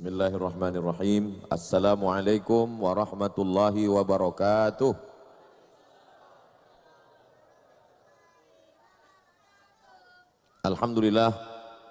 Bismillahirrahmanirrahim. Assalamualaikum warahmatullahi wabarakatuh. Alhamdulillah.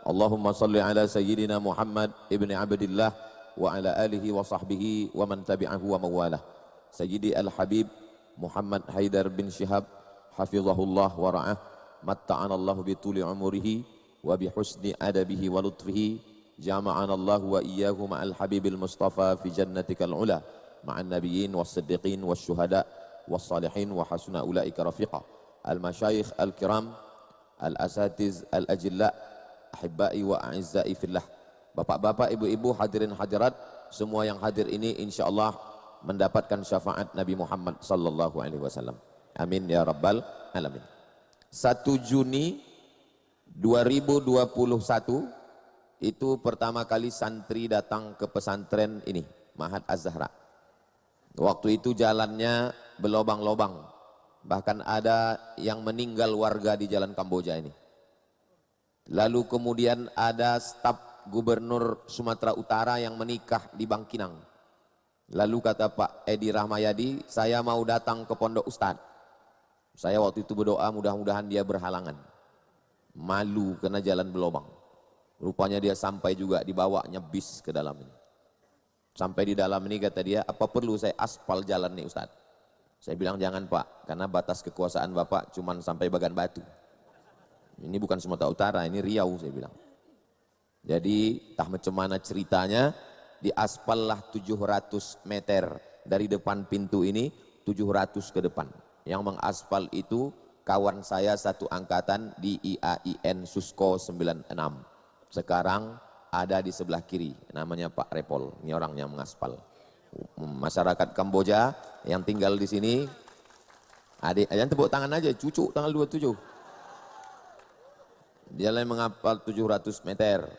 Allahumma salli ala sayyidina Muhammad ibni Abdillah wa ala alihi wa sahbihi wa man tabi'ahu wa mawalah. Sayyidi al-Habib Muhammad Haidar bin Syihab hafizahullah wa ra'ah, matta'anallahu bituli umurihi wa bihusni adabihi wa lutfihi, jama'anallahu wa iyyahu ma'al habibil mustafa fi jannatikal ula ma'an nabiyyin was siddiqin was syuhada was salihin wa hasuna ulaika rafiqa. Al-masyayikh al-kiram, al-asatiz al-ajilla, ahibbai wa a'izzai fillah. Bapak-bapak, ibu-ibu, hadirin hadirat, semua yang hadir ini insyaallah mendapatkan syafaat Nabi Muhammad sallallahu alaihi wasallam. Amin ya rabbal alamin. 1 Juni 2021 itu pertama kali santri datang ke pesantren ini, Ma'had Az-Zahra. Waktu itu jalannya berlobang-lobang, bahkan ada yang meninggal warga di jalan Kamboja ini. Lalu kemudian ada staf gubernur Sumatera Utara yang menikah di Bangkinang. Lalu kata Pak Edi Rahmayadi, saya mau datang ke pondok Ustadz. Saya waktu itu berdoa mudah-mudahan dia berhalangan. Malu karena jalan berlobang. Rupanya dia sampai juga dibawanya bis ke dalam ini. Sampai di dalam ini kata dia, apa perlu saya aspal jalan nih Ustadz? Saya bilang jangan Pak, karena batas kekuasaan Bapak cuman sampai Bagan Batu. Ini bukan Sumatera Utara, ini Riau saya bilang. Jadi entah macam mana ceritanya, diaspal lah 700 meter dari depan pintu ini, 700 ke depan. Yang mengaspal itu kawan saya satu angkatan di IAIN Susko 96. Sekarang ada di sebelah kiri, namanya Pak Repol, ini orang yang mengaspal. Masyarakat Kamboja yang tinggal di sini, adik, jangan tepuk tangan aja, cucu tanggal 27. Dia yang mengaspal 700 meter.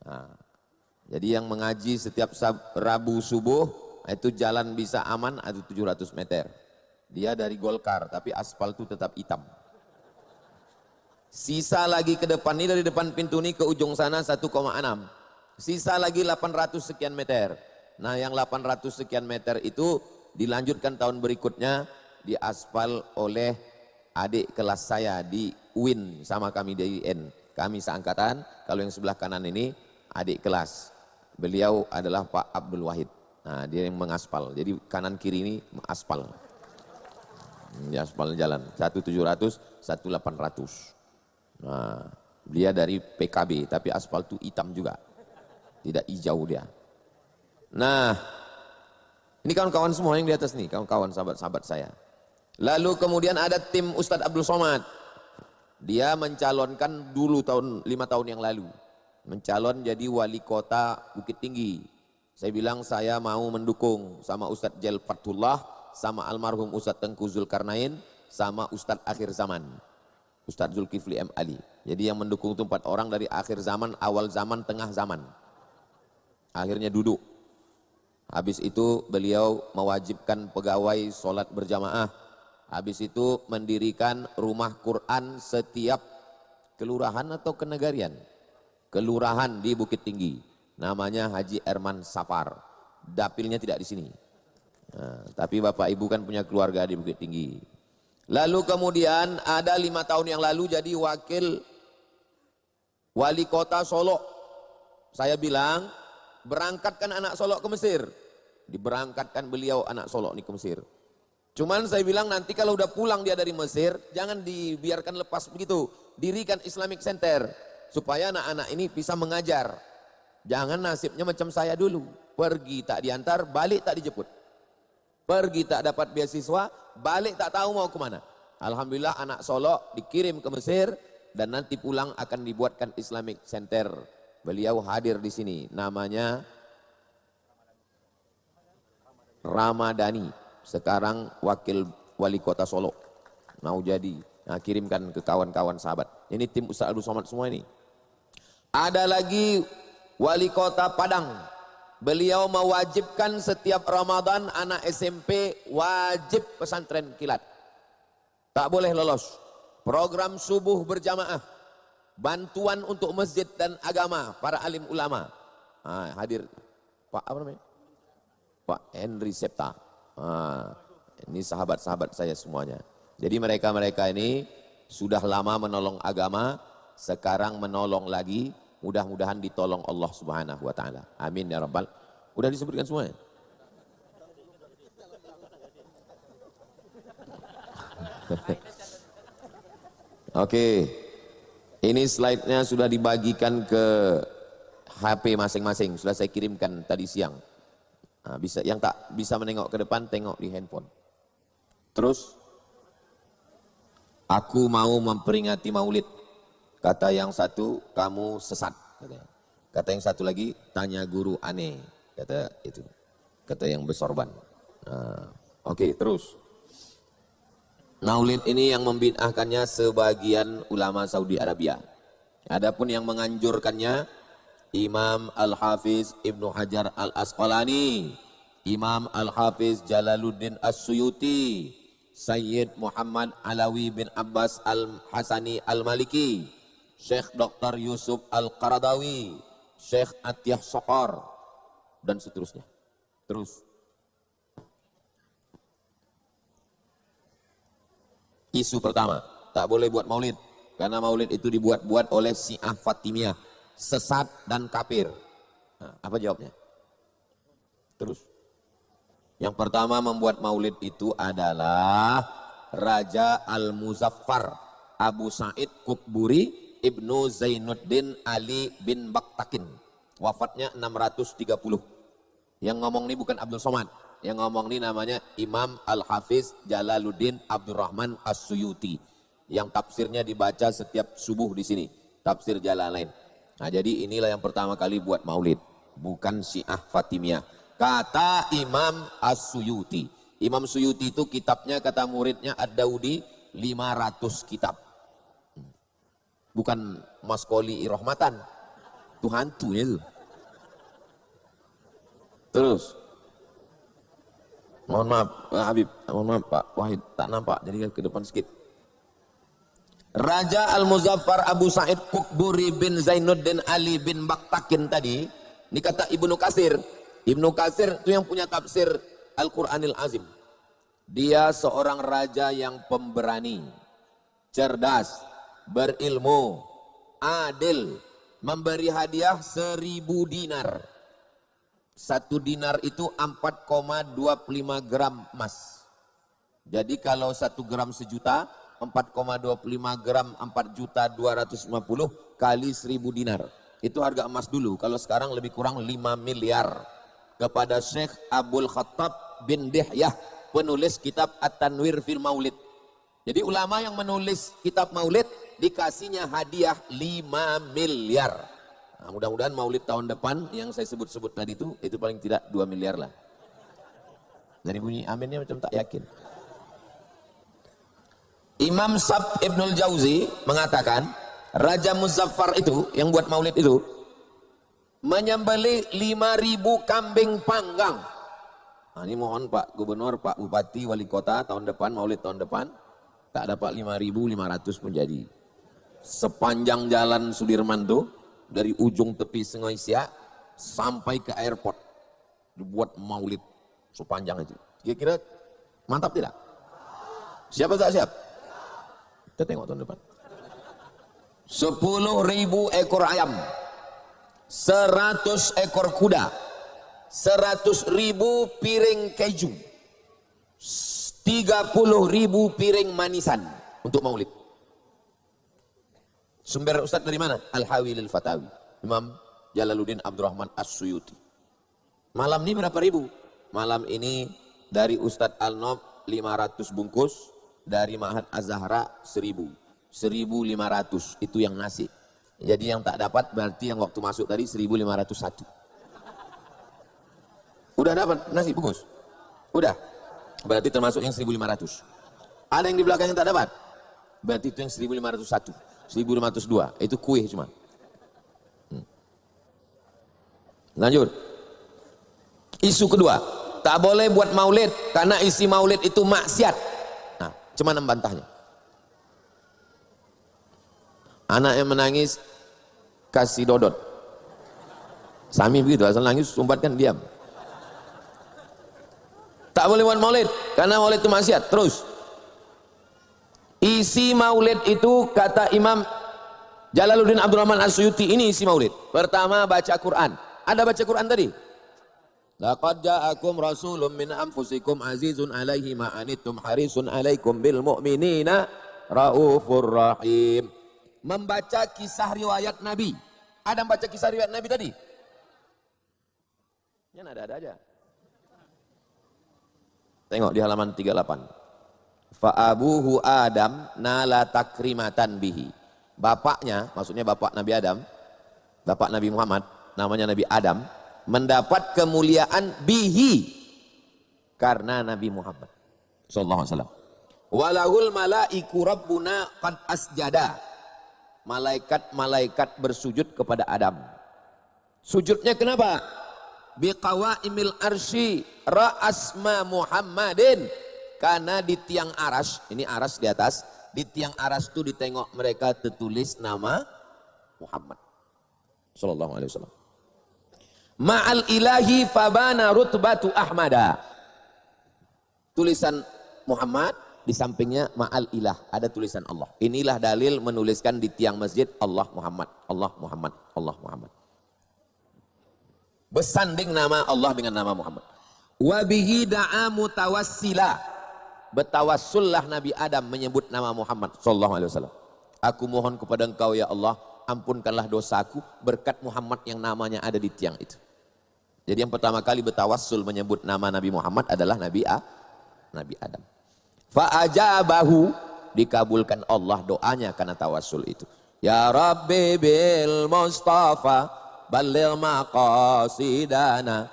Nah, jadi yang mengaji setiap Rabu subuh, itu jalan bisa aman, ada 700 meter. Dia dari Golkar, tapi aspal itu tetap hitam. Sisa lagi ke depan ini, dari depan pintu ini ke ujung sana 1,6. Sisa lagi 800 sekian meter. Nah yang 800 sekian meter itu dilanjutkan tahun berikutnya, diaspal oleh adik kelas saya di UIN sama kami di IN. Kami seangkatan, kalau yang sebelah kanan ini adik kelas. Beliau adalah Pak Abdul Wahid. Nah dia yang mengaspal, jadi kanan kiri ini mengaspal. Diaspal jalan, 1.700, 1.800. Nah, dia dari PKB, tapi aspal itu hitam juga, tidak hijau dia. Nah, ini kawan-kawan semua yang di atas nih, kawan-kawan sahabat-sahabat saya. Lalu kemudian ada tim Ustadz Abdul Somad. Dia mencalonkan dulu 5 tahun yang lalu, mencalon jadi wali kota Bukit Tinggi. Saya bilang saya mau mendukung sama Ustadz Jel Fatullah, sama almarhum Ustadz Tengku Zulkarnain, sama Ustadz akhir zaman, Ustadz Zulkifli M. Ali. Jadi yang mendukung itu 4 orang dari akhir zaman, awal zaman, tengah zaman. Akhirnya duduk. Habis itu beliau mewajibkan pegawai sholat berjamaah. Habis itu mendirikan rumah Quran setiap kelurahan atau kenegarian. Kelurahan di Bukit Tinggi. Namanya Haji Erman Safar. Dapilnya tidak di sini. Nah, tapi Bapak Ibu kan punya keluarga di Bukit Tinggi. Lalu kemudian ada 5 tahun yang lalu jadi wakil wali kota Solo. Saya bilang berangkatkan anak Solo ke Mesir. Diberangkatkan beliau anak Solo ini ke Mesir. Cuman saya bilang nanti kalau udah pulang dia dari Mesir, jangan dibiarkan lepas begitu. Dirikan Islamic Center supaya anak-anak ini bisa mengajar. Jangan nasibnya macam saya dulu, pergi tak diantar, balik tak dijemput. Pergi tak dapat beasiswa, balik tak tahu mau kemana. Alhamdulillah anak Solo dikirim ke Mesir dan nanti pulang akan dibuatkan Islamic Center. Beliau hadir di sini, namanya Ramadhani. Sekarang wakil wali kota Solo. Mau jadi, nah kirimkan ke kawan-kawan sahabat. Ini tim Ustadz Abdul Somad semua ini. Ada lagi wali kota Padang. Beliau mewajibkan setiap Ramadan anak SMP wajib pesantren kilat. Tak boleh lolos. Program subuh berjamaah. Bantuan untuk masjid dan agama, para alim ulama. hadir Pak apa namanya? Pak Henry Septa. Ini sahabat-sahabat saya semuanya. Jadi mereka-mereka ini sudah lama menolong agama, sekarang menolong lagi, mudah-mudahan ditolong Allah Subhanahu wa taala. Amin ya rabbal. Udah disebutkan semuanya? Oke. Ini slide-nya sudah dibagikan ke HP masing-masing, sudah saya kirimkan tadi siang. Bisa yang tak bisa menengok ke depan, tengok di handphone. Terus, aku mau memperingati Maulid. Kata yang satu, kamu sesat. Kata yang satu lagi, tanya guru aneh. Kata itu. Kata yang bersorban. Oke, terus. Maulid ini yang membid'ahkannya sebagian ulama Saudi Arabia. Adapun yang menganjurkannya Imam Al-Hafiz Ibnu Hajar Al-Asqalani, Imam Al-Hafiz Jalaluddin As-Suyuti, Sayyid Muhammad Alawi bin Abbas Al-Hasani Al-Maliki, Syekh Dr. Yusuf Al-Qaradawi, Syekh Atiyah Sokor, dan seterusnya. Terus. Isu pertama, tak boleh buat maulid. Karena maulid itu dibuat-buat oleh Syiah Fatimiyah. Sesat dan kafir. Apa jawabnya? Terus. Yang pertama membuat maulid itu adalah Raja Al-Muzaffar Abu Sa'id Qutburi Ibnu Zainuddin Ali bin Baktakin. Wafatnya 630. Yang ngomong ini bukan Abdul Somad. Yang ngomong ini namanya Imam Al-Hafiz Jalaluddin Abdurrahman As-Suyuti. Yang tafsirnya dibaca setiap subuh di sini. Tafsir Jalalain. Nah jadi inilah yang pertama kali buat maulid. Bukan Syiah Fatimiyah. Kata Imam As-Suyuti. Imam Suyuti itu kitabnya kata muridnya Ad-Daudi 500 kitab. Bukan Maskoli Irahmatan. Itu hantunya itu. Terus. Mohon maaf Habib, mohon maaf Pak Wahid, tak nampak, jadi ke depan sedikit. Raja Al-Muzaffar Abu Sa'id Qutburi bin Zainuddin Ali bin Baktakin tadi, ini kata Ibnu Katsir. Ibnu Katsir itu yang punya tafsir Al-Quranil Azim. Dia seorang raja yang pemberani, cerdas, berilmu, adil, memberi hadiah 1000 dinar. 1 dinar itu 4,25 gram emas. Jadi kalau 1 gram sejuta, 4,25 gram 4.250 kali 1000 dinar. Itu harga emas dulu. Kalau sekarang lebih kurang 5 miliar. Kepada Syekh Abdul Khattab bin Dihyah, penulis kitab At-Tanwir fil Maulid. Jadi ulama yang menulis kitab Maulid dikasihnya hadiah 5 miliar. Nah, mudah-mudahan maulid tahun depan yang saya sebut-sebut tadi itu paling tidak 2 miliar lah. Dari bunyi aminnya macam tak yakin. Imam Sab Ibnul Jauzi mengatakan Raja Muzaffar itu yang buat maulid itu menyembelih 5.000 kambing panggang. Nah, ini mohon Pak Gubernur, Pak Bupati, Wali Kota tahun depan, maulid tahun depan tak dapat 5.500 pun jadi. Sepanjang jalan Sudirman tuh dari ujung tepi Sungai Siak sampai ke airport dibuat maulid sepanjang itu. Kira-kira mantap tidak? Siapa tak siap? Kita tengok tahun depan. 10.000 ekor ayam, 100 ekor kuda, 100.000 piring keju, 30.000 piring manisan untuk maulid. Sumber Ustadz dari mana? Al-Hawi lil Fatawi, Imam Jalaluddin Abdurrahman As-Suyuti. Malam ini berapa ribu? Malam ini dari Ustadz Al-Nob 500 bungkus, dari Ma'had Az-Zahra 1.000. 1.500 itu yang nasi. Jadi yang tak dapat berarti yang waktu masuk tadi 1.501. Udah dapat nasi bungkus? Udah. Berarti termasuk yang 1.500. Ada yang di belakang yang tak dapat? Berarti itu yang 1.501. 1.502 itu kue cuma. Lanjut. Isu kedua, tak boleh buat maulid karena isi maulid itu maksiat. Nah, cuman membantahnya. Anak yang menangis kasih dodot. Sami begitu, asal nangis sumbatkan diam. Tak boleh buat maulid, karena maulid itu maksiat. Terus, isi maulid itu kata Imam Jalaluddin Abdurrahman As-Suyuti, ini isi maulid. Pertama baca Quran. Ada baca Quran tadi? Laqad ja'akum rasulun min anfusikum azizun alaihi ma anittum harisun alaikum bil mu'minina raufur rahim. Membaca kisah riwayat Nabi. Ada baca kisah riwayat Nabi tadi? Ya ada aja. Tengok di halaman 38. Fa abuhu Adam nala takrimatan bihi. Bapaknya, maksudnya bapak Nabi Adam, bapak Nabi Muhammad, namanya Nabi Adam, mendapat kemuliaan bihi karena Nabi Muhammad sallallahu alaihi wasallam. Walahul malaiku rabbuna qad asjada. Malaikat-malaikat bersujud kepada Adam. Sujudnya kenapa? Biqawaimil arsy ra'asma Muhammadin. Karena di tiang aras, ini aras di atas, di tiang aras itu ditengok mereka tertulis nama Muhammad sallallahu alaihi wasallam. Ma'al ilahi fabana rutbatu ahmada. Tulisan Muhammad, di sampingnya ma'al ilah, ada tulisan Allah. Inilah dalil menuliskan di tiang masjid Allah Muhammad, Allah Muhammad, Allah Muhammad. Bersanding nama Allah dengan nama Muhammad. Wabihi da'a mutawassila. Betawassullah Nabi Adam menyebut nama Muhammad sallallahu alaihi wasallam. Aku mohon kepada Engkau ya Allah, ampunkanlah dosaku berkat Muhammad yang namanya ada di tiang itu. Jadi yang pertama kali bertawassul menyebut nama Nabi Muhammad adalah Nabi Adam. Fa'ajabahu, dikabulkan Allah doanya karena tawassul itu. Ya Rabbi bil Mustafa balligh maqasidana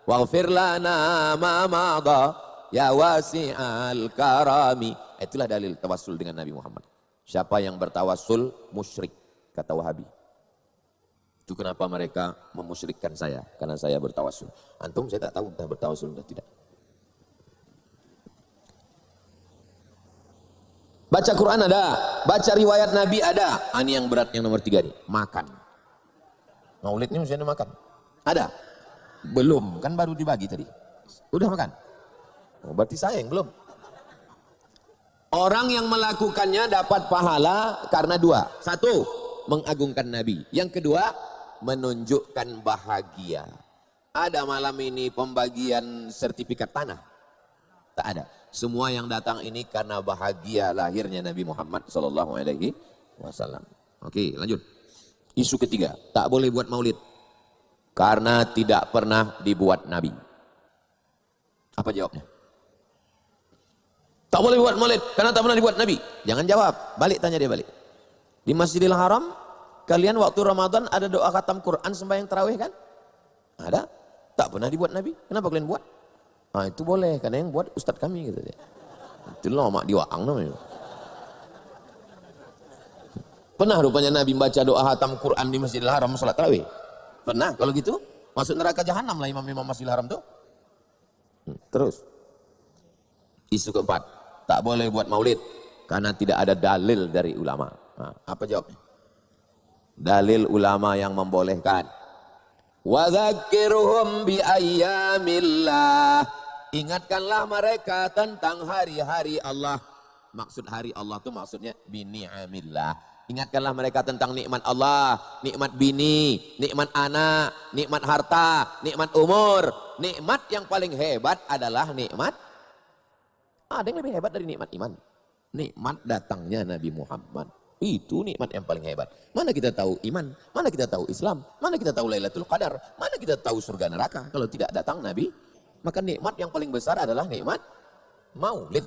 waghfir lana ma madha ya wasi'al karami. Itulah dalil tawassul dengan Nabi Muhammad. Siapa yang bertawassul musyrik, kata Wahabi. Itu kenapa mereka memusyrikkan saya, karena saya bertawassul. Antum saya tak tahu entah bertawassul atau tidak. Baca Quran ada, baca riwayat Nabi ada. Ini yang berat, yang nomor 3 nih, makan. Maulid ini mesti ada makan. Ada? Belum, kan baru dibagi tadi. Udah makan? Oh, berarti saya yang belum. Orang yang melakukannya dapat pahala karena 2. 1, mengagungkan Nabi. Yang kedua, menunjukkan bahagia. Ada malam ini pembagian sertifikat tanah? Tak ada. Semua yang datang ini karena bahagia lahirnya Nabi Muhammad sallallahu alaihi wasallam. Oke, lanjut. Isu ketiga, tak boleh buat maulid karena tidak pernah dibuat Nabi. Apa jawabnya? Tak boleh buat maulid karena tak pernah dibuat Nabi. Jangan jawab, balik tanya dia balik. Di Masjidil Haram, kalian waktu Ramadan ada doa khatam Quran sembahyang tarawih kan? Ada? Tak pernah dibuat Nabi. Kenapa kalian buat? Ah, itu boleh, karena yang buat ustadz kami gitu dia. Itu lama diwaang namanya. Pernah rupanya Nabi baca doa khatam Quran di Masjidil Haram salat tarawih? Pernah? Kalau gitu masuk neraka jahanam lah imam-imam Masjidil Haram tuh. Terus. Isu keempat, tak boleh buat maulid karena tidak ada dalil dari ulama. Nah, apa jawabnya? Dalil ulama yang membolehkan. Wa dzakirhum bi ayyamillah. Ingatkanlah mereka tentang hari-hari Allah. Maksud hari Allah itu maksudnya bi ni'amillah. Ingatkanlah mereka tentang nikmat Allah, nikmat bini, nikmat anak, nikmat harta, nikmat umur. Nikmat yang paling hebat adalah nikmat. Ada yang lebih hebat dari nikmat iman. Nikmat datangnya Nabi Muhammad. Itu nikmat yang paling hebat. Mana kita tahu iman, mana kita tahu Islam, mana kita tahu Lailatul Qadar, mana kita tahu surga neraka kalau tidak datang Nabi. Maka nikmat yang paling besar adalah nikmat maulid.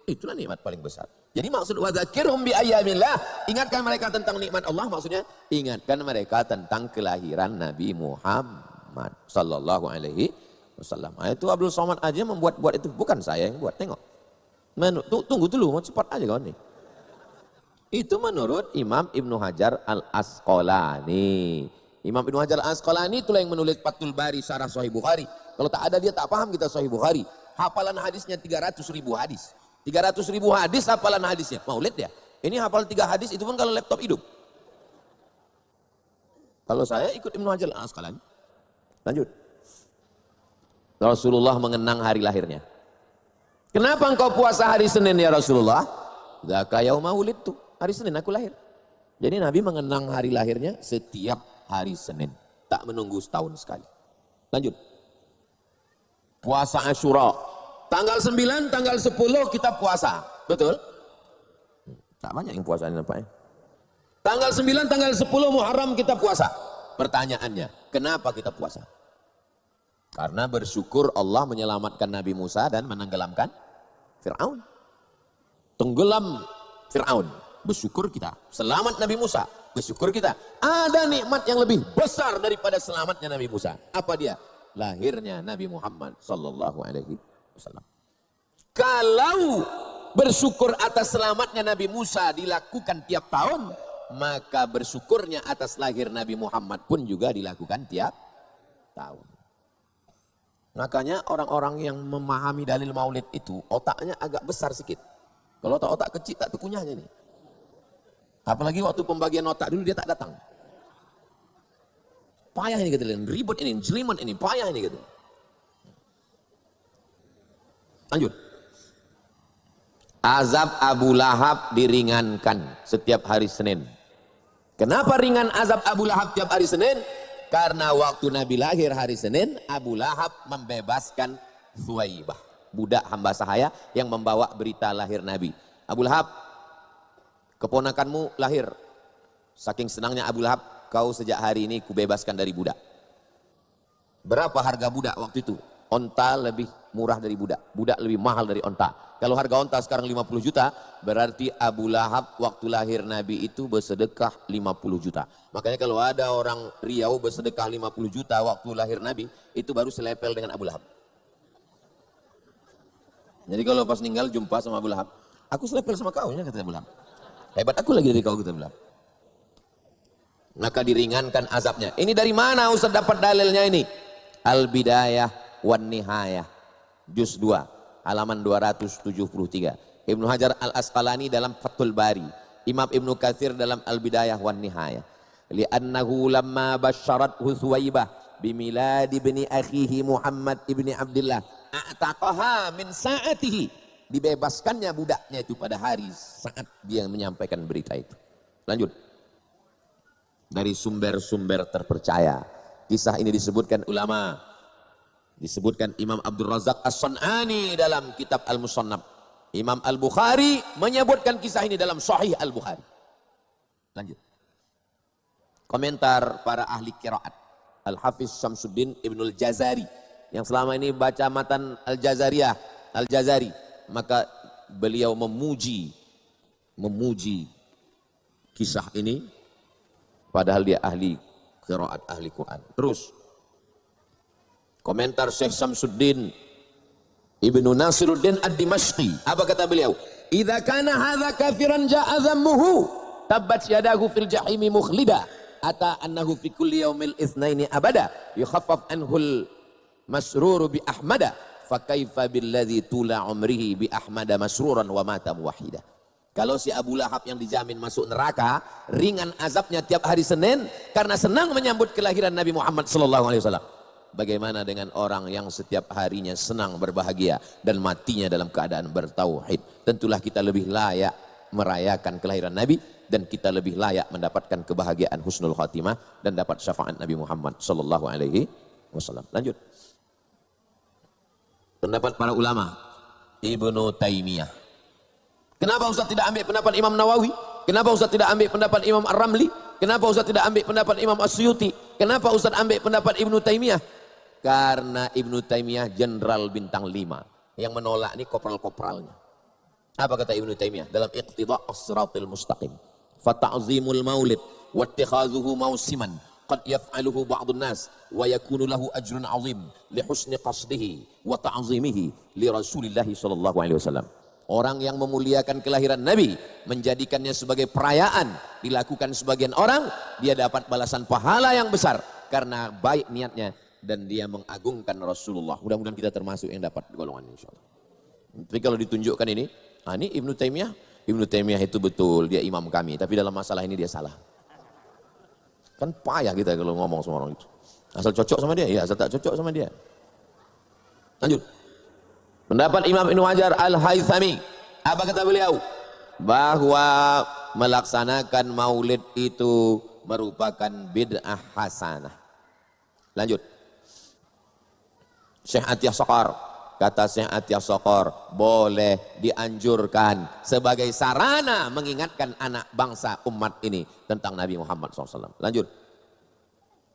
Itulah nikmat paling besar. Jadi maksud wadzakirhum bi ayyamillah, ingatkan mereka tentang nikmat Allah, maksudnya ingatkan mereka tentang kelahiran Nabi Muhammad sallallahu alaihi wasallam. Itu Abdul Somad aja membuat itu, bukan saya yang buat. Tengok. Tunggu dulu, mau cepat aja kawan nih. Itu menurut Imam Ibnu Hajar Al-Asqalani. Imam Ibnu Hajar Al-Asqalani itulah yang menulis Fathul Bari Syarah Sahih Bukhari. Kalau tak ada dia tak paham kita Sahih Bukhari. Hafalan hadisnya 300.000 hadis. 300.000 hadis hafalan hadisnya. Maulid ya. Ini hafal 3 hadis itu pun kalau laptop hidup. Kalau saya ikut Ibnu Hajar Al-Asqalani. Lanjut. Rasulullah mengenang hari lahirnya. Kenapa engkau puasa hari Senin ya Rasulullah? Dzaka yauma wulidtu. Hari Senin aku lahir. Jadi Nabi mengenang hari lahirnya setiap hari Senin. Tak menunggu setahun sekali. Lanjut. Puasa Asyura. Tanggal 9, tanggal 10 kita puasa. Betul? Tak banyak yang puasa ini nampaknya. Tanggal 9, tanggal 10 Muharram kita puasa. Pertanyaannya, kenapa kita puasa? Karena bersyukur Allah menyelamatkan Nabi Musa dan menenggelamkan Fir'aun. Tenggelam Fir'aun. Bersyukur kita. Selamat Nabi Musa. Bersyukur kita. Ada nikmat yang lebih besar daripada selamatnya Nabi Musa. Apa dia? Lahirnya Nabi Muhammad sallallahu alaihi wasallam. Kalau bersyukur atas selamatnya Nabi Musa dilakukan tiap tahun, maka bersyukurnya atas lahir Nabi Muhammad pun juga dilakukan tiap tahun. Makanya orang-orang yang memahami dalil maulid itu otaknya agak besar sedikit. Kalau otak kecil tak terkunyahnya nih. Apalagi waktu pembagian otak dulu dia tak datang. Payah ini gitu, ribut ini, jelimet ini, payah ini gitu. Lanjut. Azab Abu Lahab diringankan setiap hari Senin. Kenapa ringan azab Abu Lahab tiap hari Senin? Karena waktu Nabi lahir hari Senin, Abu Lahab membebaskan Thuwaibah, budak hamba sahaya yang membawa berita lahir Nabi. Abu Lahab, keponakanmu lahir. Saking senangnya Abu Lahab, kau sejak hari ini kubebaskan dari budak. Berapa harga budak waktu itu? Onta lebih murah dari budak. Budak lebih mahal dari onta. Kalau harga onta sekarang 50 juta, berarti Abu Lahab waktu lahir Nabi itu bersedekah 50 juta. Makanya kalau ada orang Riau bersedekah 50 juta waktu lahir Nabi, itu baru selepel dengan Abu Lahab. Jadi kalau pas meninggal jumpa sama Abu Lahab, aku selepel sama kau ya, kata Abu Lahab. Hebat aku lagi dari kau, kata Abu Lahab. Maka diringankan azabnya. Ini dari mana Ustaz dapat dalilnya ini? Al-Bidayah wan Nihayah, juz 2, halaman 273. Ibnu Hajar Al-Asqalani dalam Fathul Bari, Imam Ibnu Katsir dalam Al-Bidayah wan Nihayah. Li'annahu lamma basyarathu Thuwaibah bimiladi ibni akhihi Muhammad ibni Abdullah a'taqaha min sa'atihi. Dibebaskannya budaknya itu pada hari saat dia menyampaikan berita itu. Lanjut. Dari sumber-sumber terpercaya. Kisah ini disebutkan ulama. Disebutkan Imam Abdul Razak As-San'ani dalam kitab Al-Musannaf. Imam Al-Bukhari menyebutkan kisah ini dalam Sahih Al-Bukhari. Lanjut. Komentar para ahli qiraat. Al-Hafiz Syamsuddin Ibnul Jazari. Yang selama ini baca matan Al-Jazariyah, Al-Jazari. Maka beliau memuji kisah ini. Padahal dia ahli qiraat, ahli Quran. Terus. Komentar Syekh Syamsuddin Ibnu Nasiruddin Ad-Dimashqi. Apa kata beliau? Idza kana hadza kafiran ja'a dhammuhu tabbat yadahu fil jahimi mukhlida ata annahu fi kulli yaumil itsnaini abada yukhaffaf anhul masrur bi ahmada fa kaifa billadzi tula umrihi bi ahmada masruran wa mata muwahhida. Kalau si Abu Lahab yang dijamin masuk neraka, ringan azabnya tiap hari Senin karena senang menyambut kelahiran Nabi Muhammad sallallahu alaihi wasallam. Bagaimana dengan orang yang setiap harinya senang berbahagia dan matinya dalam keadaan bertauhid? Tentulah kita lebih layak merayakan kelahiran Nabi dan kita lebih layak mendapatkan kebahagiaan husnul khatimah dan dapat syafaat Nabi Muhammad sallallahu alaihi wasallam. Lanjut. Pendapat para ulama. Ibnu Taimiyah. Kenapa Ustaz tidak ambil pendapat Imam Nawawi? Kenapa Ustaz tidak ambil pendapat Imam Ar-Ramli? Kenapa Ustaz tidak ambil pendapat Imam As-Suyuti? Kenapa Ustaz ambil pendapat Ibnu Taimiyah? Karena Ibnu Taimiyah jenderal bintang 5 yang menolak ini kopral-kopralnya. Apa kata Ibnu Taimiyah dalam Iqtida' as-Siratal Mustaqim? Fata'zimul maulid wattikhazuhu mausiman qad yaf'aluhu ba'dun nas wa yakunu lahu ajrun 'azim li husni qasdihi wa ta'zimihi li Rasulillah sallallahu alaihi wasallam. Orang yang memuliakan kelahiran Nabi, menjadikannya sebagai perayaan, dilakukan sebagian orang, dia dapat balasan pahala yang besar karena baik niatnya dan dia mengagungkan Rasulullah. Mudah-mudahan kita termasuk yang dapat golongan insyaallah. Tapi kalau ditunjukkan ini Ibnu Taimiyah. Ibnu Taimiyah itu betul, dia imam kami, tapi dalam masalah ini dia salah. Kan payah kita kalau ngomong sama orang itu. Asal cocok sama dia? Ya, asal tak cocok sama dia. Lanjut. Pendapat Imam Ibnu Hajar Al-Haythami, apa kata beliau? Bahwa melaksanakan maulid itu merupakan bid'ah hasanah. Lanjut. Syekh Atiyah Saqar, kata Syekh Atiyah Saqar, boleh dianjurkan sebagai sarana mengingatkan anak bangsa umat ini tentang Nabi Muhammad SAW. Lanjut.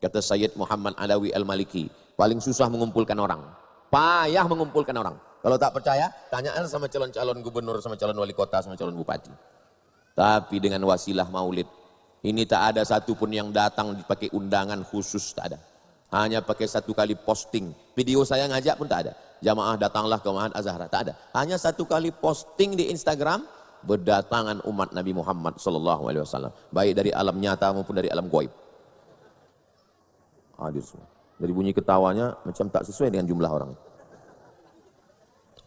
Kata Sayyid Muhammad Alawi Al-Maliki, paling susah mengumpulkan orang, payah mengumpulkan orang. Kalau tak percaya, tanyaan sama calon-calon gubernur, sama calon wali kota, sama calon bupati. Tapi dengan wasilah maulid, ini tak ada satupun yang datang dipakai undangan khusus, tak ada. Hanya pakai satu kali posting, video saya ngajak pun tak ada. Jamaah datanglah ke Mahat Az-Zahra, tak ada. Hanya satu kali posting di Instagram, berdatangan umat Nabi Muhammad SAW, baik dari alam nyata maupun dari alam gaib. Hadir semua. Dari bunyi ketawanya macam tak sesuai dengan jumlah orang.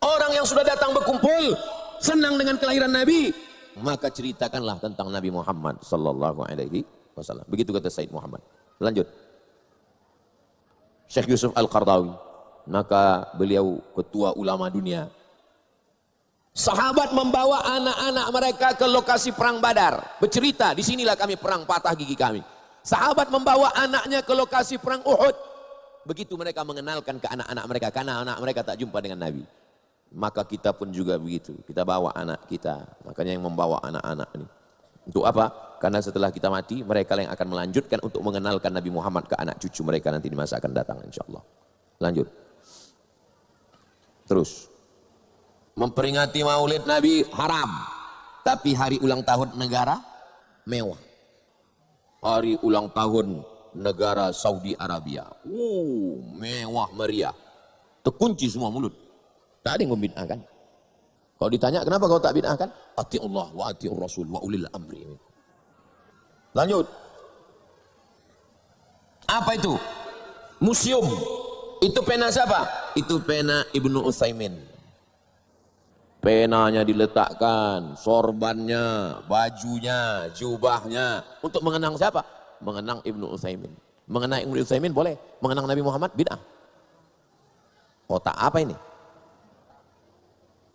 Orang yang sudah datang berkumpul, senang dengan kelahiran Nabi, maka ceritakanlah tentang Nabi Muhammad SAW. Begitu kata Said Muhammad. Lanjut. Syekh Yusuf Al-Qardawi, maka beliau ketua ulama dunia. Sahabat membawa anak-anak mereka ke lokasi perang Badar, bercerita, disinilah kami perang, patah gigi kami. Sahabat membawa anaknya ke lokasi perang Uhud. Begitu mereka mengenalkan ke anak-anak mereka, karena anak mereka tak jumpa dengan Nabi. Maka kita pun juga begitu, kita bawa anak kita. Makanya yang membawa anak-anak ini. Untuk apa? Karena setelah kita mati, mereka yang akan melanjutkan untuk mengenalkan Nabi Muhammad ke anak cucu mereka nanti di masa akan datang, insyaAllah. Lanjut. Terus. Memperingati maulid Nabi haram. Tapi hari ulang tahun negara mewah. Hari ulang tahun negara Saudi Arabia. Mewah meriah. Terkunci semua mulut. Tak ada yang membid'ahkan. Kalau ditanya kenapa kau tak bid'ahkan? Ati Allah wa ati Rasul wa ulil amri. Lanjut. Apa itu? Museum. Itu pena siapa? Itu pena Ibnu Utsaimin. Penanya diletakkan, sorbannya, bajunya, jubahnya. Untuk mengenang siapa? Mengenang Ibnu Utsaimin. Mengenang Ibnu Utsaimin boleh. Mengenang Nabi Muhammad bid'ah. Otak apa ini?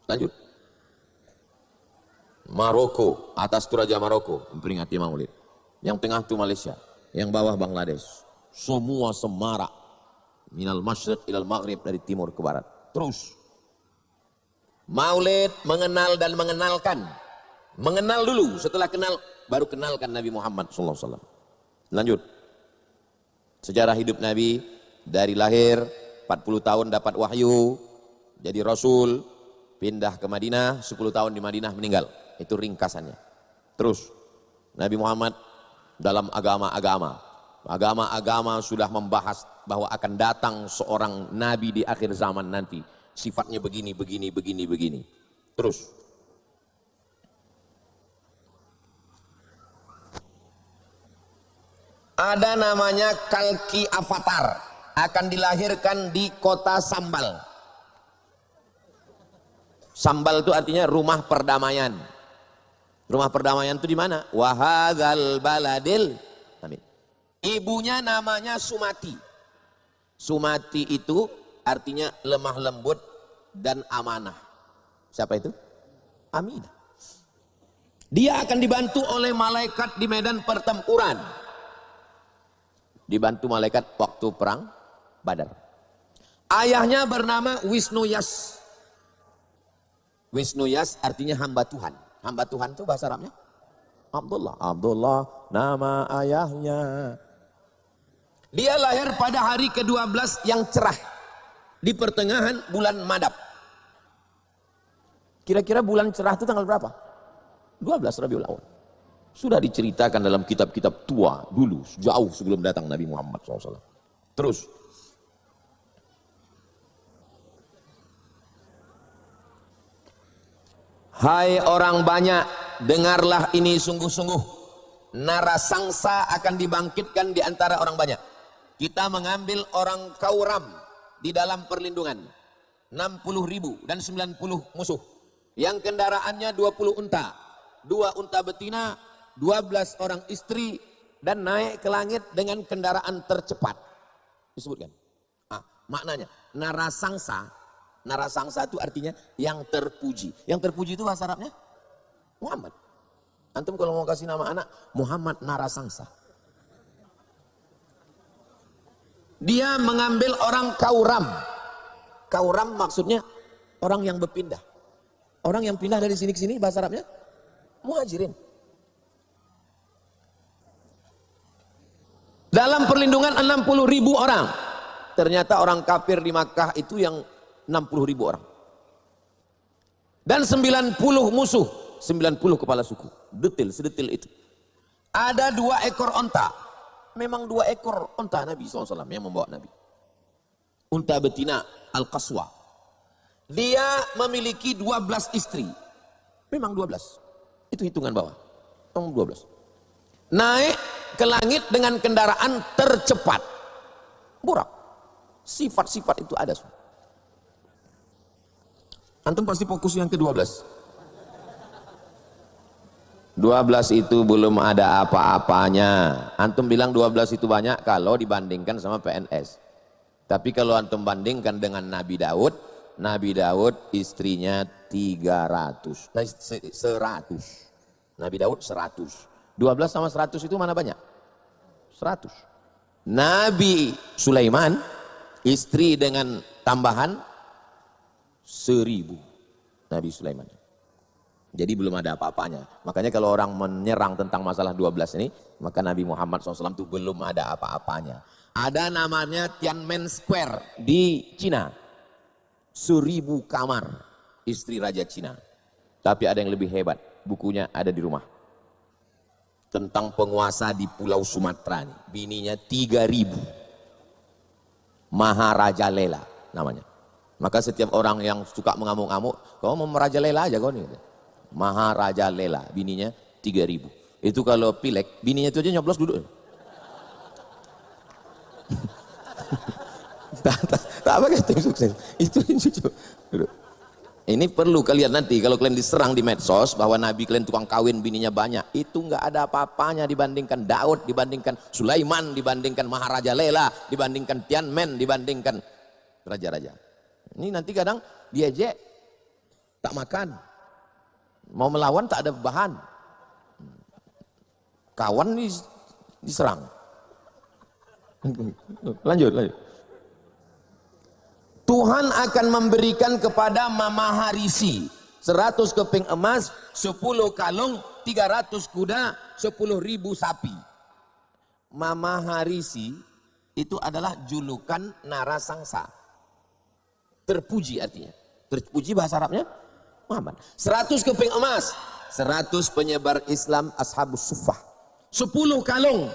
Lanjut. Maroko, atas itu Raja Maroko memperingati maulid. Yang tengah itu Malaysia, yang bawah Bangladesh. Semua semarak. Minal masyriq ilal maghrib, dari timur ke barat. Terus. Maulid mengenal dan mengenalkan. Mengenal dulu, setelah kenal baru kenalkan Nabi Muhammad SAW. Lanjut. Sejarah hidup Nabi dari lahir 40 tahun dapat wahyu, jadi Rasul, pindah ke Madinah, 10 tahun di Madinah meninggal. Itu ringkasannya. Terus Nabi Muhammad dalam agama-agama sudah membahas bahwa akan datang seorang nabi di akhir zaman nanti. Sifatnya begini. Terus. Ada namanya Kalki Avatar. Akan dilahirkan di kota Sambal. Sambal itu artinya rumah perdamaian. Rumah perdamaian itu di mana? Wahadzal baladil. Amin. Ibunya namanya Sumati. Sumati itu artinya lemah lembut dan amanah. Siapa itu? Aminah. Dia akan dibantu oleh malaikat di medan pertempuran. Dibantu malaikat waktu perang Badar. Ayahnya bernama Wisnu Yas. Wisnu Yas artinya hamba Tuhan. Hamba Tuhan itu bahasa Arabnya Abdullah. Abdullah nama ayahnya. Dia lahir pada hari ke-12 yang cerah. Di pertengahan bulan Madab. Kira-kira bulan cerah itu tanggal berapa? 12 Rabiul Awal. Sudah diceritakan dalam kitab-kitab tua dulu, jauh sebelum datang Nabi Muhammad SAW. Terus. Hai orang banyak, dengarlah ini sungguh-sungguh. Narasangsa akan dibangkitkan di antara orang banyak. Kita mengambil orang Kauram di dalam perlindungan. 60.000 dan 90 musuh. Yang kendaraannya 20 unta. 2 unta betina, 12 orang istri, dan naik ke langit dengan kendaraan tercepat. disebutkan. Maknanya narasangsa. Narasangsa itu artinya yang terpuji. Yang terpuji itu bahasa Arabnya Muhammad. Antum kalau mau kasih nama anak Muhammad Narasangsa. Dia mengambil orang kauram. Kauram maksudnya orang yang berpindah. Orang yang pindah dari sini ke sini bahasa Arabnya muhajirin. Dalam perlindungan 60.000 orang. Ternyata orang kafir di Makkah itu yang 60.000 orang. Dan 90 musuh, 90 kepala suku. Detail, sedetil itu. Ada 2 ekor onta. Memang 2 ekor onta Nabi SAW yang membawa Nabi. Unta betina Al-Qaswa. Dia memiliki 12 istri. Memang 12. Itu hitungan bawah. Memang 12. Naik ke langit dengan kendaraan tercepat. Burak. Sifat-sifat itu ada semua. Antum pasti fokus yang ke-12. 12 itu belum ada apa-apanya. Antum bilang 12 itu banyak kalau dibandingkan sama PNS. Tapi kalau antum bandingkan dengan Nabi Daud istrinya 300. 100. Nabi Daud 100. 12 sama 100 itu mana banyak? 100. Nabi Sulaiman istri dengan tambahan 1000. Nabi Sulaiman. Jadi belum ada apa-apanya. Makanya kalau orang menyerang tentang masalah 12 ini, maka Nabi Muhammad SAW itu belum ada apa-apanya. Ada namanya Tiananmen Square di Cina. 1000 kamar istri Raja Cina. Tapi ada yang lebih hebat. Bukunya ada di rumah. Tentang penguasa di Pulau Sumatera. Bininya 3000. Maharaja Lela namanya. Maka setiap orang yang suka mengamuk-amuk, kau mau merajalela aja kau nih. Maharaja Lela, bininya 3000. Itu kalau pilek, bininya itu aja nyoblos duduk. Tak apa itu sukses. Itu duduk. Ini perlu kalian nanti kalau kalian diserang di medsos bahwa Nabi kalian tukang kawin bininya banyak, itu nggak ada apa-apanya dibandingkan Daud, dibandingkan Sulaiman, dibandingkan Maharaja Lela, dibandingkan Tiananmen, dibandingkan raja-raja. Ini nanti kadang diejek, tak makan, mau melawan tak ada bahan, kawan diserang. Lanjut. Tuhan akan memberikan kepada Mama Harisi 100 keping emas, 10 kalung, 300 kuda, 10.000 sapi. Mama Harisi itu adalah julukan narasangsa. Terpuji artinya. Terpuji bahasa Arabnya Muhammad. 100 keping emas, 100 penyebar Islam Ashabus Suffah. 10 kalung,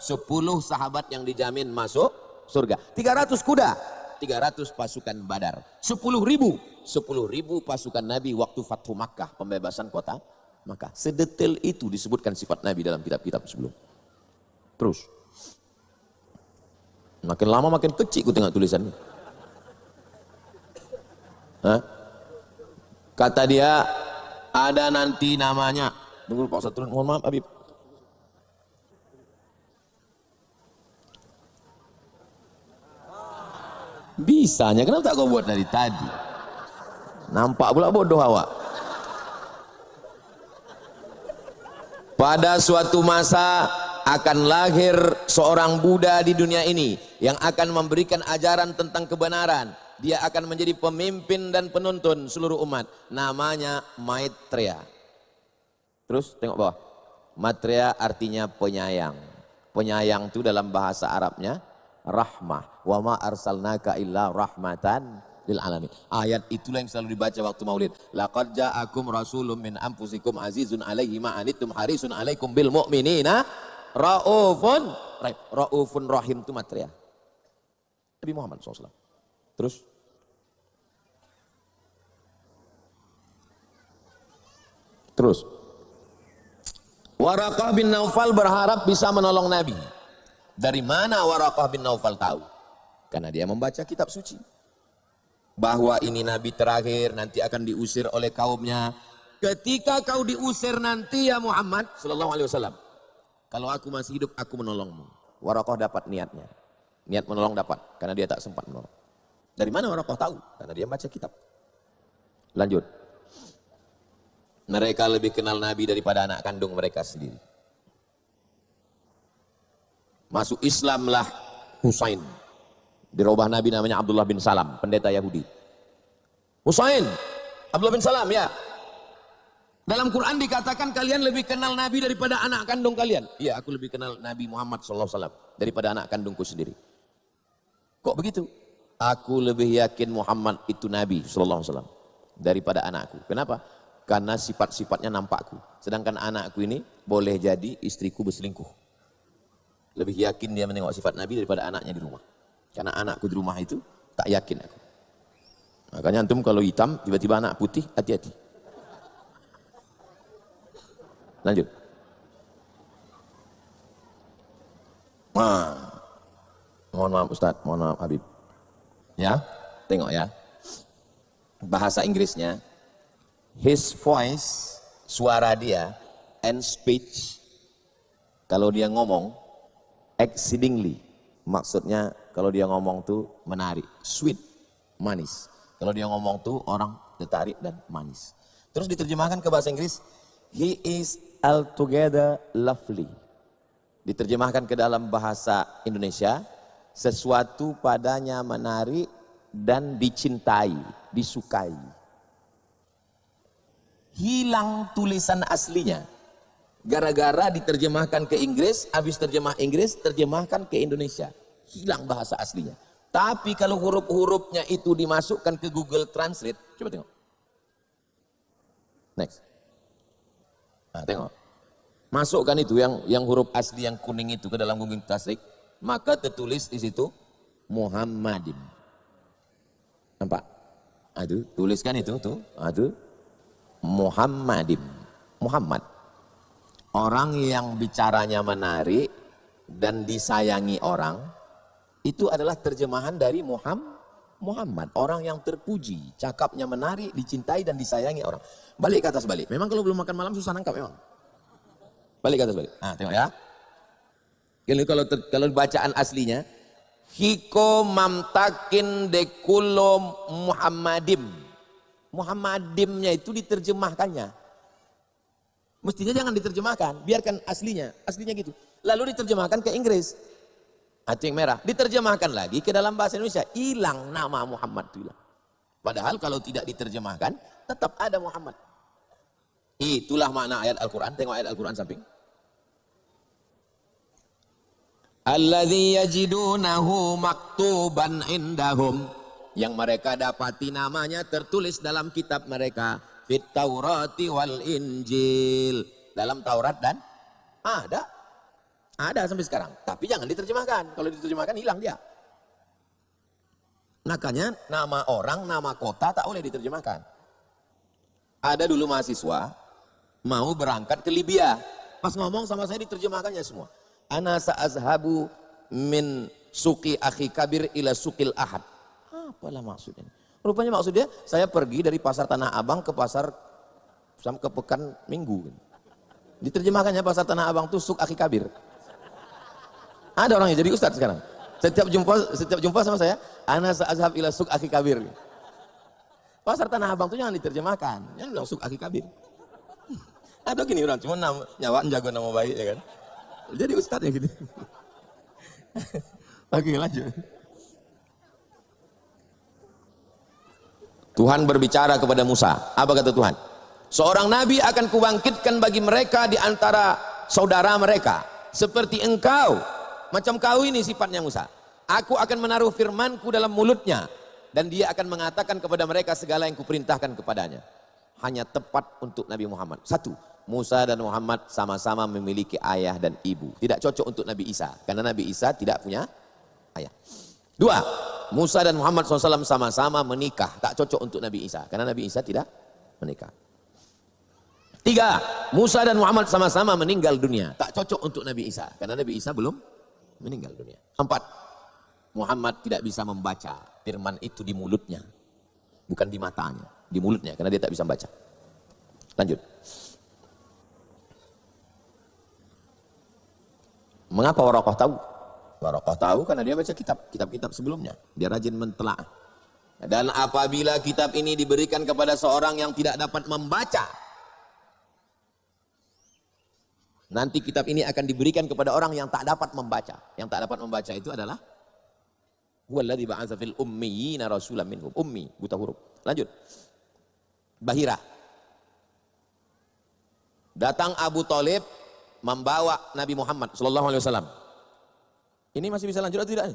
10 sahabat yang dijamin masuk surga. 300 kuda, 300 pasukan Badar. 10.000 pasukan Nabi waktu Fathu Makkah, pembebasan kota Makkah. Sedetail itu disebutkan sifat Nabi dalam kitab-kitab sebelum. Terus. Makin lama makin kecil ku tengok tulisannya. Kata dia ada nanti namanya, tunggu Pak Ustaz turun, mohon maaf Habib. Bisanya kenapa tak kau buat dari tadi? Nampak pula bodoh awak. Pada suatu masa akan lahir seorang Buddha di dunia ini yang akan memberikan ajaran tentang kebenaran. Dia akan menjadi pemimpin dan penuntun seluruh umat. Namanya Maitreya. Terus tengok bawah. Maitreya artinya penyayang. Penyayang itu dalam bahasa Arabnya rahmah. Wa ma arsalnaka illa rahmatan lil alamin. Ayat itulah yang selalu dibaca waktu Maulid. Laqad ja'akum rasulun min anfusikum azizun alaihi ma anittum harisun alaikum bil mu'minina raufun rahim. Raufun rahim itu Maitreya. Nabi Muhammad SAW. Terus Waraqah bin Naufal berharap bisa menolong Nabi. Dari mana Waraqah bin Naufal tahu? Karena dia membaca kitab suci. Bahwa ini Nabi terakhir, nanti akan diusir oleh kaumnya. Ketika kau diusir nanti ya Muhammad sallallahu alaihi wasallam, kalau aku masih hidup aku menolongmu. Waraqah dapat niatnya. Niat menolong dapat, karena dia tak sempat menolong. Dari mana Waraqah tahu? Karena dia baca kitab. Lanjut. Mereka lebih kenal Nabi daripada anak kandung mereka sendiri. Masuk Islamlah Husain. Dirubah Nabi namanya Abdullah bin Salam, pendeta Yahudi. Husain, Abdullah bin Salam ya. Dalam Quran dikatakan kalian lebih kenal Nabi daripada anak kandung kalian. Iya, aku lebih kenal Nabi Muhammad SAW daripada anak kandungku sendiri. Kok begitu? Aku lebih yakin Muhammad itu Nabi SAW daripada anakku. Kenapa? Karena sifat-sifatnya nampakku. Sedangkan anakku ini boleh jadi istriku berselingkuh. Lebih yakin dia menengok sifat Nabi daripada anaknya di rumah. Karena anakku di rumah itu tak yakin aku. Makanya antum kalau hitam tiba-tiba anak putih, hati-hati. Lanjut. Mohon maaf Ustadz, mohon maaf Habib. Ya, tengok ya. Bahasa Inggrisnya, his voice, suara dia, and speech, kalau dia ngomong, exceedingly, maksudnya kalau dia ngomong tuh menarik, sweet, manis. Kalau dia ngomong tuh orang tertarik dan manis. Terus diterjemahkan ke bahasa Inggris, he is altogether lovely. Diterjemahkan ke dalam bahasa Indonesia, sesuatu padanya menarik dan dicintai, disukai. Hilang tulisan aslinya. Gara-gara diterjemahkan ke Inggris, habis terjemah Inggris, terjemahkan ke Indonesia. Hilang bahasa aslinya. Tapi kalau huruf-hurufnya itu dimasukkan ke Google Translate, coba tengok. Next. Nah, tengok. Masukkan itu yang huruf asli yang kuning itu ke dalam Google Translate, maka tertulis di situ Muhammadin. Nampak? Aduh, tuliskan itu tuh. Aduh. Muhammadin. Muhammad. Orang yang bicaranya menarik dan disayangi orang, itu adalah terjemahan dari Muhammad. Orang yang terpuji, cakapnya menarik, dicintai dan disayangi orang. Balik ke atas balik. Memang kalau belum makan malam susah nangkap memang. Balik ke atas balik. Nah, tengok ya. Kalau bacaan aslinya, hiko mamtakin dekulo Muhammadim. Muhammadimnya itu diterjemahkannya. Mestinya jangan diterjemahkan, biarkan aslinya gitu. Lalu diterjemahkan ke Inggris. Acing merah, diterjemahkan lagi ke dalam bahasa Indonesia, hilang nama Muhammad itu hilang. Padahal kalau tidak diterjemahkan, tetap ada Muhammad. Itulah makna ayat Al-Quran. Tengok ayat Al-Quran samping. Alladzi yajidunahu maktuban indahum, yang mereka dapati namanya tertulis dalam kitab mereka, fit Taurati wal Injil, dalam Taurat dan ada sampai sekarang, tapi jangan diterjemahkan. Kalau diterjemahkan hilang dia. Makanya nama orang, nama kota tak boleh diterjemahkan. Ada dulu mahasiswa mau berangkat ke Libya, pas ngomong sama saya diterjemahkannya semua. Ana sa'azhabu min suqi akhi kabir ila suqil ahad. Apalah maksudnya? Rupanya maksudnya saya pergi dari pasar Tanah Abang ke pasar sampai ke Pekan Minggu. Diterjemahkannya pasar Tanah Abang itu suq akhi kabir. Ada orang yang jadi ustadz sekarang. Setiap jumpa sama saya, ana sa'azhab ila suq akhi kabir. Pasar Tanah Abang itu jangan diterjemahkan, jangan bilang suq akhi kabir. Ada gini orang cuma nyawa jago nama baik ya kan. Jadi ustadz yang gini. Oke, lanjut. Tuhan berbicara kepada Musa. Apa kata Tuhan? Seorang nabi akan kubangkitkan bagi mereka di antara saudara mereka, seperti engkau. Macam kau ini sifatnya Musa. Aku akan menaruh firmanku dalam mulutnya, dan dia akan mengatakan kepada mereka segala yang kuperintahkan kepadanya. Hanya tepat untuk Nabi Muhammad. Satu, Musa dan Muhammad sama-sama memiliki ayah dan ibu. Tidak cocok untuk Nabi Isa, karena Nabi Isa tidak punya ayah. Dua, Musa dan Muhammad SAW sama-sama menikah. Tak cocok untuk Nabi Isa, karena Nabi Isa tidak menikah. Tiga, Musa dan Muhammad sama-sama meninggal dunia. Tak cocok untuk Nabi Isa, karena Nabi Isa belum meninggal dunia. Empat, Muhammad tidak bisa membaca firman itu di mulutnya, bukan di matanya, di mulutnya, karena dia tak bisa membaca. Lanjut. Mengapa Waraqah tahu? Barokah tahu karena dia baca kitab-kitab sebelumnya. Dia rajin mentelaah. Dan apabila kitab ini diberikan kepada seorang yang tidak dapat membaca, nanti kitab ini akan diberikan kepada orang yang tak dapat membaca. Yang tak dapat membaca itu adalah huwallazi ba'atsa fil ummiyina rasulan minhum. Ummi, buta huruf. Lanjut. Bahira. Datang Abu Thalib membawa Nabi Muhammad sallallahu alaihi wasallam. Ini masih bisa lanjut atau tidak?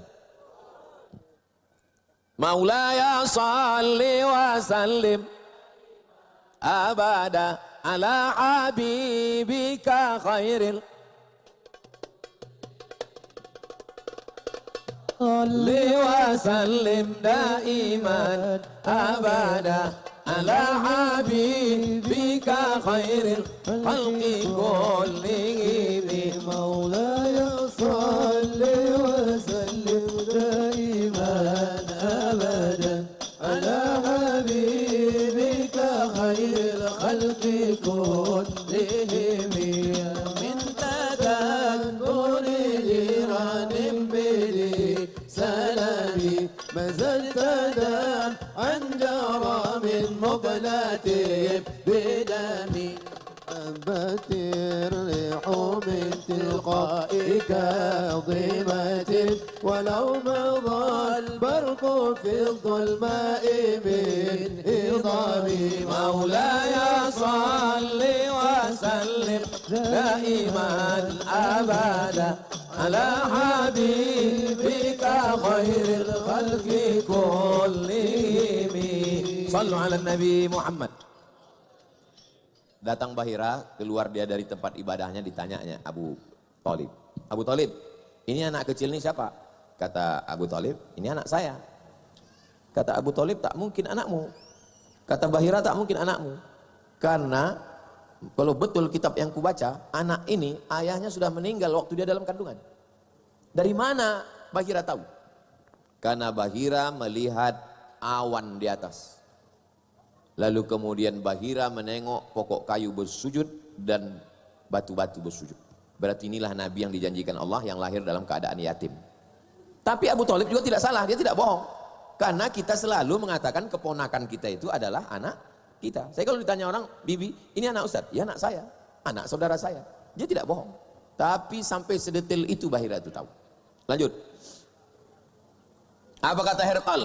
Maulaya salli wa sallim abada ala habibika khairil salli wa sallim daiman abada ala habibika khairil khalqi kullihim. مولاي صل وسلم دائما ابدا على حبيبك خير الخلق كلهم من تذكر جيران بلساني ما زلت عن جرى من مقلة بدمي أنبت الريح من تلقاء كاظمة ولو مضى البرق في الظلماء من إضامي. مولاي صل وسلم دائما أبدا على حبيبك خير الخلق كلهم. صلوا على النبي محمد. Datang Bahira, keluar dia dari tempat ibadahnya, ditanyanya Abu Thalib. Abu Thalib, ini anak kecil ini siapa? Kata Abu Thalib, ini anak saya. Kata Abu Thalib, tak mungkin anakmu. Kata Bahira, tak mungkin anakmu. Karena kalau betul kitab yang kubaca, anak ini ayahnya sudah meninggal waktu dia dalam kandungan. Dari mana Bahira tahu? Karena Bahira melihat awan di atas. Lalu kemudian Bahira menengok pokok kayu bersujud dan batu-batu bersujud. Berarti inilah Nabi yang dijanjikan Allah yang lahir dalam keadaan yatim. Tapi Abu Thalib juga tidak salah, dia tidak bohong. Karena kita selalu mengatakan keponakan kita itu adalah anak kita. Saya kalau ditanya orang, Bibi, ini anak Ustaz? Ya anak saya, anak saudara saya. Dia tidak bohong. Tapi sampai sedetail itu Bahira itu tahu. Lanjut. Apa kata Herqal?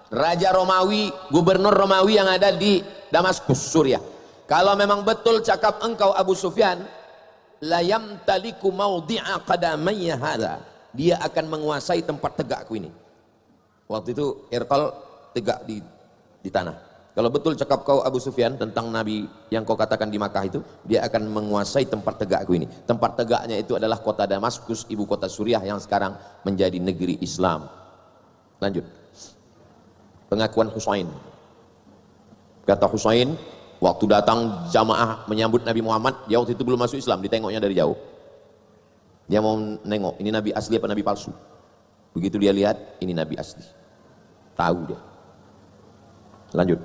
Raja Romawi, gubernur Romawi yang ada di Damaskus, Suriah. Kalau memang betul cakap engkau Abu Sufyan, la yamtaliku mawdi'a qadamayya hadza. Dia akan menguasai tempat tegakku ini. Waktu itu Herqal tegak di tanah. Kalau betul cakap kau Abu Sufyan tentang Nabi yang kau katakan di Makkah itu, dia akan menguasai tempat tegakku ini. Tempat tegaknya itu adalah kota Damaskus, ibu kota Suriah yang sekarang menjadi negeri Islam. Lanjut. Pengakuan Husain. Kata Husain, waktu datang jamaah menyambut Nabi Muhammad, dia waktu itu belum masuk Islam, ditengoknya dari jauh. Dia mau nengok, ini Nabi asli apa Nabi palsu. Begitu dia lihat, ini Nabi asli. Tahu dia. Lanjut.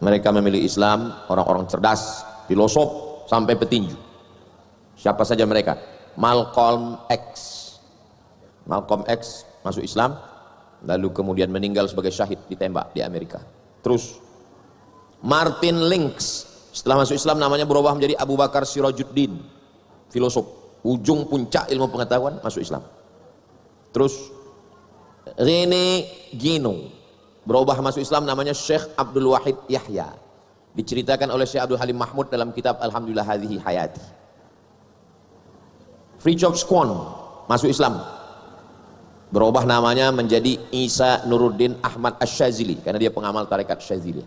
Mereka memilih Islam, orang-orang cerdas, filosof, sampai petinju. Siapa saja mereka? Malcolm X. Malcolm X masuk Islam, lalu kemudian meninggal sebagai syahid ditembak di Amerika. Terus Martin Lynx setelah masuk Islam namanya berubah menjadi Abu Bakar Sirajuddin, filosof, ujung puncak ilmu pengetahuan, masuk Islam. Terus René Guénon berubah masuk Islam namanya Syekh Abdul Wahid Yahya, diceritakan oleh Syekh Abdul Halim Mahmud dalam kitab Alhamdulillah Hadhihi Hayati. Fridtjof Quandt masuk Islam, berubah namanya menjadi Isa Nuruddin Ahmad Asy-Syadzili karena dia pengamal tarekat Syadzili.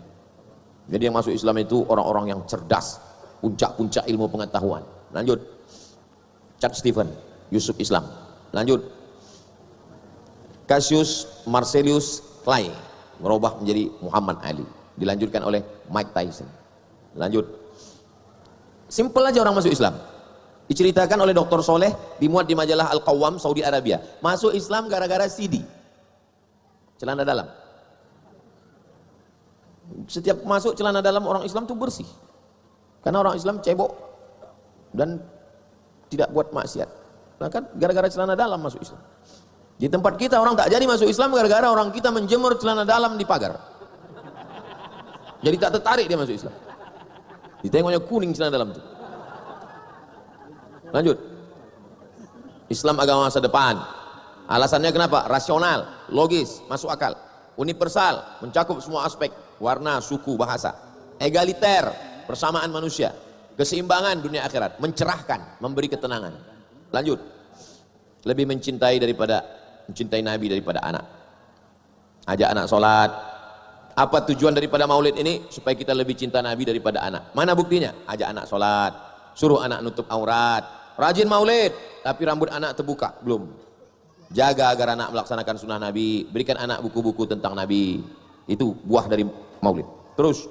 Jadi yang masuk Islam itu orang-orang yang cerdas, puncak-puncak ilmu pengetahuan. Lanjut. Charles Stephen, Yusuf Islam. Lanjut. Cassius Marcellus Clay berubah menjadi Muhammad Ali. Dilanjutkan oleh Mike Tyson. Lanjut. Simple aja orang masuk Islam. Diceritakan oleh Dr. Soleh, dimuat di majalah Al-Qawwam Saudi Arabia. Masuk Islam gara-gara CD, celana dalam. Setiap masuk celana dalam orang Islam itu bersih, karena orang Islam cebok dan tidak buat maksiat. Nah kan gara-gara celana dalam masuk Islam. Di tempat kita orang tak jadi masuk Islam gara-gara orang kita menjemur celana dalam di pagar. Jadi tak tertarik dia masuk Islam. Ditengoknya kuning celana dalam itu. Lanjut. Islam agama masa depan. Alasannya kenapa? Rasional, logis, masuk akal, universal, mencakup semua aspek, warna, suku, bahasa, egaliter, persamaan manusia, keseimbangan dunia akhirat, mencerahkan, memberi ketenangan. Lanjut. Lebih mencintai Nabi daripada anak. Ajak anak sholat. Apa tujuan daripada maulid ini? Supaya kita lebih cinta Nabi daripada anak. Mana buktinya? Ajak anak sholat, suruh anak nutup aurat, rajin maulid, tapi rambut anak terbuka, belum. Jaga agar anak melaksanakan sunnah Nabi, berikan anak buku-buku tentang Nabi. Itu buah dari maulid. Terus,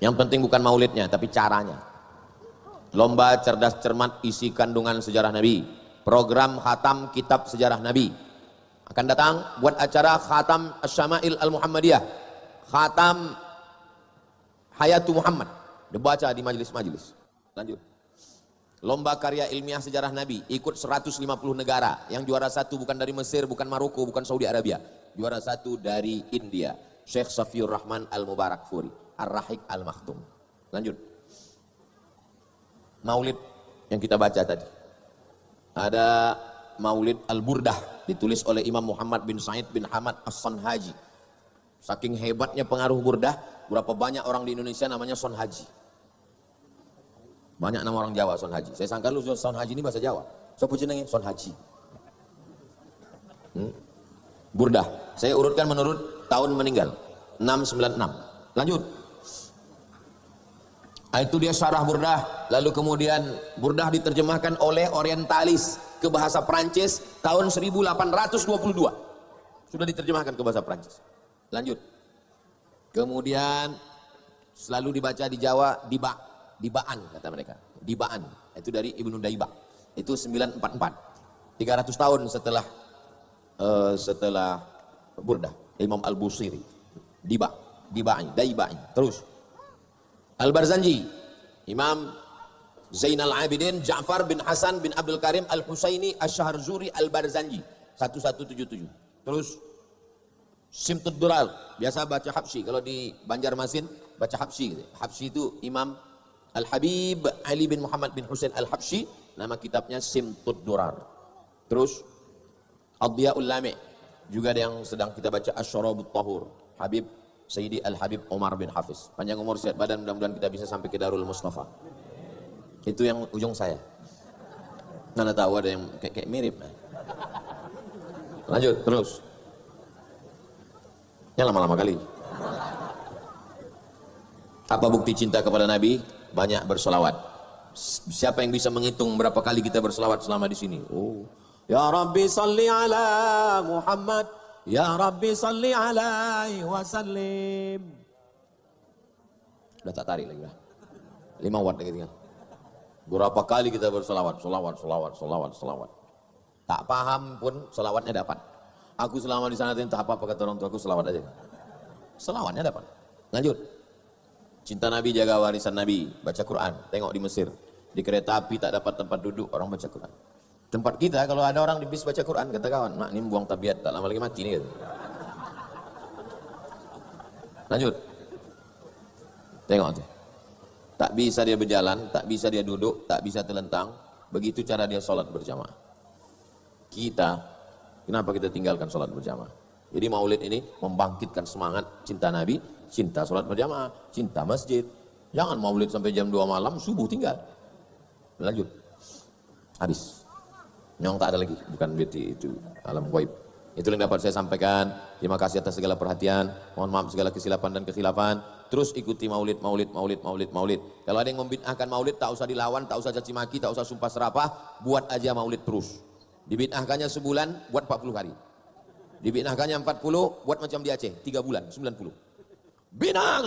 yang penting bukan maulidnya, tapi caranya. Lomba cerdas cermat isi kandungan sejarah Nabi. Program khatam kitab sejarah Nabi. Akan datang buat acara khatam Asy-Syama'il Al-Muhammadiyah. Khatam Hayatu Muhammad. Dibaca di majelis-majelis. Lanjut. Lomba karya ilmiah sejarah Nabi, ikut 150 negara. Yang juara satu bukan dari Mesir, bukan Maroko, bukan Saudi Arabia. Juara satu dari India. Syekh Safiur Rahman Al-Mubarakfuri, Ar-Rahiq Al-Maktum. Lanjut. Maulid yang kita baca tadi. Ada Maulid Al-Burdah, ditulis oleh Imam Muhammad bin Said bin Hamad As-Sonhaji. Saking hebatnya pengaruh Burdah, berapa banyak orang di Indonesia namanya Sonhaji. Banyak nama orang Jawa Sonhaji. Saya sangka lu Sonhaji ini bahasa Jawa. Siapa jenenge? Sonhaji. Burdah. Saya urutkan menurut tahun meninggal. 696. Lanjut. Itu dia syarah Burdah. Lalu kemudian Burdah diterjemahkan oleh orientalis ke bahasa Prancis tahun 1822. Sudah diterjemahkan ke bahasa Prancis. Lanjut. Kemudian selalu dibaca di Jawa Dibaan kata mereka. Dibaan. Itu dari Ibnu Daibak. Itu 944. 300 tahun setelah Burdah. Imam Al-Busiri. Daiba'i. Terus. Al-Barzanji. Imam Zainal Abidin Ja'far bin Hasan bin Abdul Karim Al-Husaini Asy-Syaharzuri Al-Barzanji. 1177. Terus. Simtud Dural. Biasa baca Habsyi. Kalau di Banjarmasin baca Habsyi. Habsyi itu Imam Al-Habib Ali bin Muhammad bin Husain Al-Habsyi, nama kitabnya Simtud Durar. Terus Ad-Diya'ul Lami', juga ada yang sedang kita baca Asy-Syarabut Tahur, Habib Sayyidi Al-Habib Umar bin Hafiz. Panjang umur sehat badan, mudah-mudahan kita bisa sampai ke Darul Mustafa. Itu yang ujung saya. Nana tahu ada yang kayak mirip. Lanjut terus. Yang lama-lama kali. Apa bukti cinta kepada Nabi? Banyak bersolawat. Siapa yang bisa menghitung berapa kali kita bersolawat selama di sini? Oh, ya Rabbi salli ala Muhammad, ya Rabbi salli alaihi wasallim. Udah tak tarik lagi lah. 5 watt lagi tinggal. Berapa kali kita bersolawat? Solawat. Tak paham pun solawatnya dapat. Aku selama di sana tak apa-apa kata orang tua aku, selawat aja. Selawatnya dapat. Lanjut. Cinta Nabi, jaga warisan Nabi, baca Quran. Tengok di Mesir, di kereta api tak dapat tempat duduk, orang baca Quran. Tempat kita kalau ada orang di bis baca Quran, kata kawan, mak ini buang tabiat, tak lama lagi mati nih. Gitu. Lanjut. Tengok tuh. Tak bisa dia berjalan, tak bisa dia duduk, tak bisa terlentang. Begitu cara dia sholat berjamaah. Kita, kenapa kita tinggalkan sholat berjamaah? Jadi maulid ini membangkitkan semangat cinta Nabi, cinta sholat berjamaah, cinta masjid. Jangan maulid sampai jam 2 malam, subuh tinggal. Lanjut. Habis. Yang tak ada lagi, bukan BT itu alam gaib. Itu yang dapat saya sampaikan. Terima kasih atas segala perhatian. Mohon maaf segala kesilapan dan kekhilafan. Terus ikuti maulid. Kalau ada yang membid'ahkan maulid, tak usah dilawan, tak usah caci maki, tak usah sumpah serapah, buat aja maulid terus. Dibid'ahkannya sebulan, buat 40 hari. Dibid'ahkannya 40, buat macam di Aceh, 3 bulan, 90. Bina.